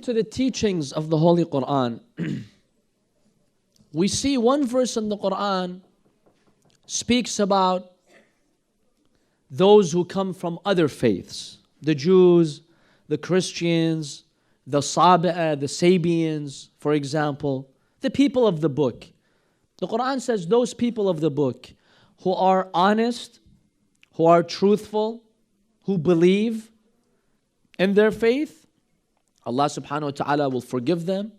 into the teachings of the Holy Quran, we see one verse in the Quran speaks about those who come from other faiths. The Jews, the Christians, the Sabi'a, the Sabians, for example, the people of the book. The Quran says those people of the book who are honest, who are truthful, who believe in their faith, Allah subhanahu wa ta'ala will forgive them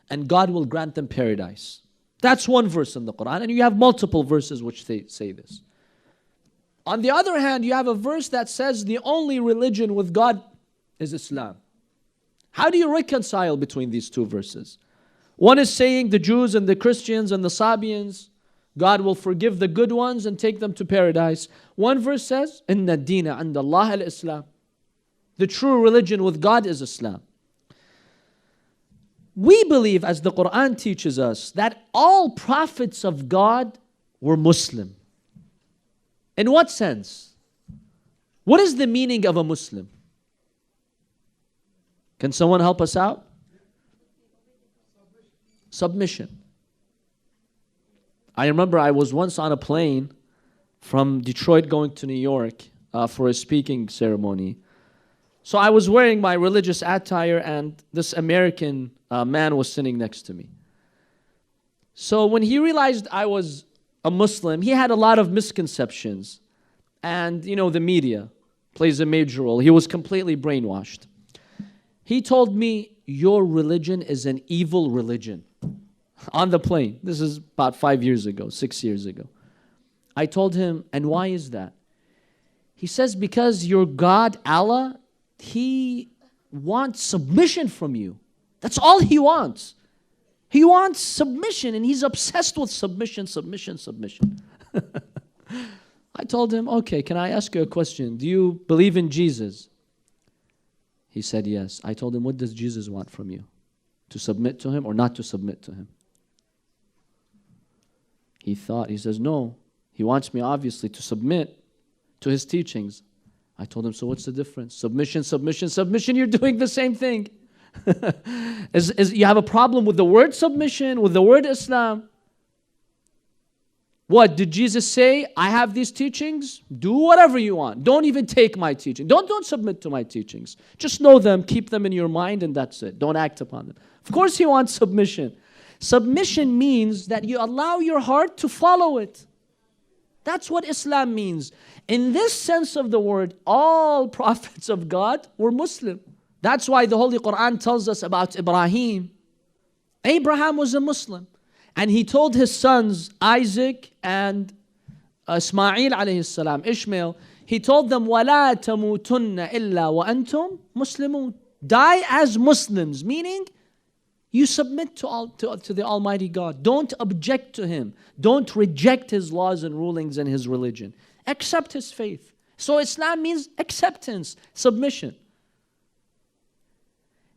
and God will grant them paradise. That's one verse in the Quran, and you have multiple verses which say this. On the other hand, you have a verse that says the only religion with God is Islam. How do you reconcile between these two verses? One is saying the Jews and the Christians and the Sabians, God will forgive the good ones and take them to paradise. One verse says, Inna ad-deena 'inda Allah al-Islam. The true religion with God is Islam. We believe, as the Quran teaches us, that all prophets of God were Muslim. In what sense? What is the meaning of a Muslim? Can someone help us out? Submission. I remember I was once on a plane from Detroit going to New York for a speaking ceremony. So I was wearing my religious attire and this American man was sitting next to me. So when he realized I was a Muslim, he had a lot of misconceptions. And you know, the media plays a major role. He was completely brainwashed. He told me, your religion is an evil religion. On the plane. This is about 5 years ago, 6 years ago. I told him, and why is that? He says, because your God, Allah, He wants submission from you. That's all He wants. He wants submission, and He's obsessed with submission, submission, submission. I told him, okay, can I ask you a question? Do you believe in Jesus? He said, yes. I told him, what does Jesus want from you? To submit to Him or not to submit to Him? He thought, he says, no. He wants me, obviously, to submit to His teachings. I told him, so what's the difference? Submission, submission, submission, you're doing the same thing. You have a problem with the word submission, with the word Islam. What, did Jesus say, I have these teachings? Do whatever you want. Don't even take my teaching. Don't submit to my teachings. Just know them, keep them in your mind, and that's it. Don't act upon them. Of course He wants submission. Submission means that you allow your heart to follow it. That's what Islam means. In this sense of the word, all prophets of God were Muslim. That's why the Holy Quran tells us about Ibrahim. Abraham was a Muslim. And he told his sons, Isaac and Ismail alayhi salam, Ishmael, he told them, وَلَا تَمُوتُنَّ إِلَّا وَأَنْتُمْ مُسْلِمُونَ. Die as Muslims, meaning you submit to the Almighty God. Don't object to Him. Don't reject His laws and rulings and His religion. Accept His faith. So Islam means acceptance, submission.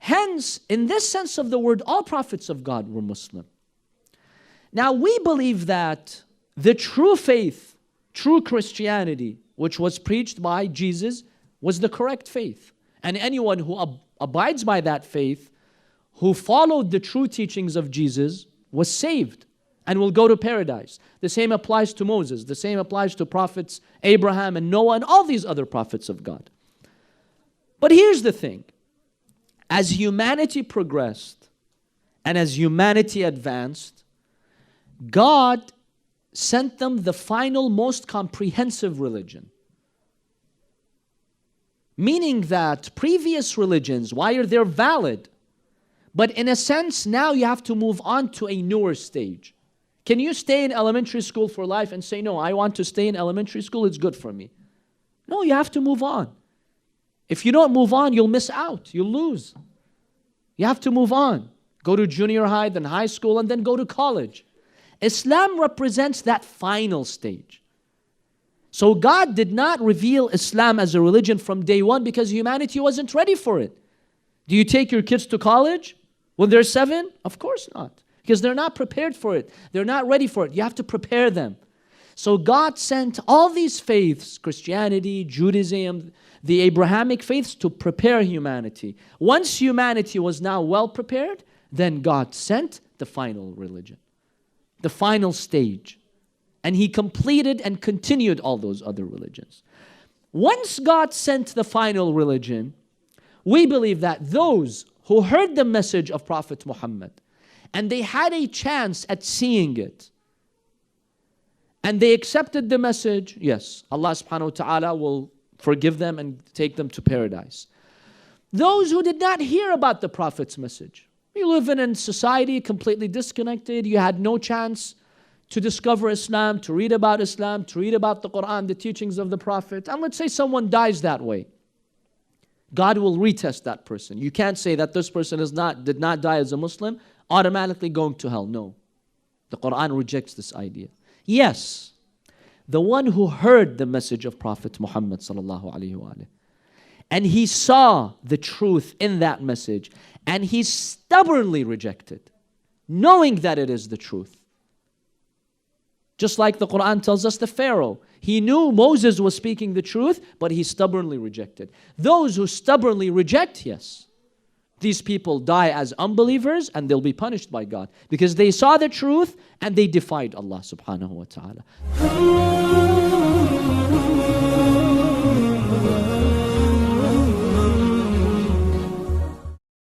Hence, in this sense of the word, all prophets of God were Muslim. Now, we believe that the true faith, true Christianity, which was preached by Jesus, was the correct faith. And anyone who abides by that faith, who followed the true teachings of Jesus, was saved and will go to paradise. The same applies to Moses. The same applies to prophets Abraham and Noah and all these other prophets of God. But here's the thing. As humanity progressed and as humanity advanced, God sent them the final, most comprehensive religion. Meaning that previous religions, while they're valid, but in a sense, now you have to move on to a newer stage. Can you stay in elementary school for life and say, no, I want to stay in elementary school, it's good for me? No, you have to move on. If you don't move on, you'll miss out, you'll lose. You have to move on. Go to junior high, then high school, and then go to college. Islam represents that final stage. So God did not reveal Islam as a religion from day one because humanity wasn't ready for it. Do you take your kids to college when they're 7? Of course not. Because they're not prepared for it. They're not ready for it. You have to prepare them. So God sent all these faiths, Christianity, Judaism, the Abrahamic faiths, to prepare humanity. Once humanity was now well prepared, then God sent the final religion, the final stage. And He completed and continued all those other religions. Once God sent the final religion, we believe that those who heard the message of Prophet Muhammad and they had a chance at seeing it, and they accepted the message, yes, Allah subhanahu wa ta'ala will forgive them and take them to paradise. Those who did not hear about the Prophet's message, you live in a society completely disconnected, you had no chance to discover Islam, to read about Islam, to read about the Quran, the teachings of the Prophet, and let's say someone dies that way. God will retest that person. You can't say that this person did not die as a Muslim, automatically going to hell. No. The Quran rejects this idea. Yes, the one who heard the message of Prophet Muhammad sallallahu alaihi wasallam, and he saw the truth in that message, and he stubbornly rejected, knowing that it is the truth. Just like the Quran tells us the Pharaoh, he knew Moses was speaking the truth, but he stubbornly rejected. Those who stubbornly reject, yes, these people die as unbelievers and they'll be punished by God because they saw the truth and they defied Allah subhanahu wa ta'ala.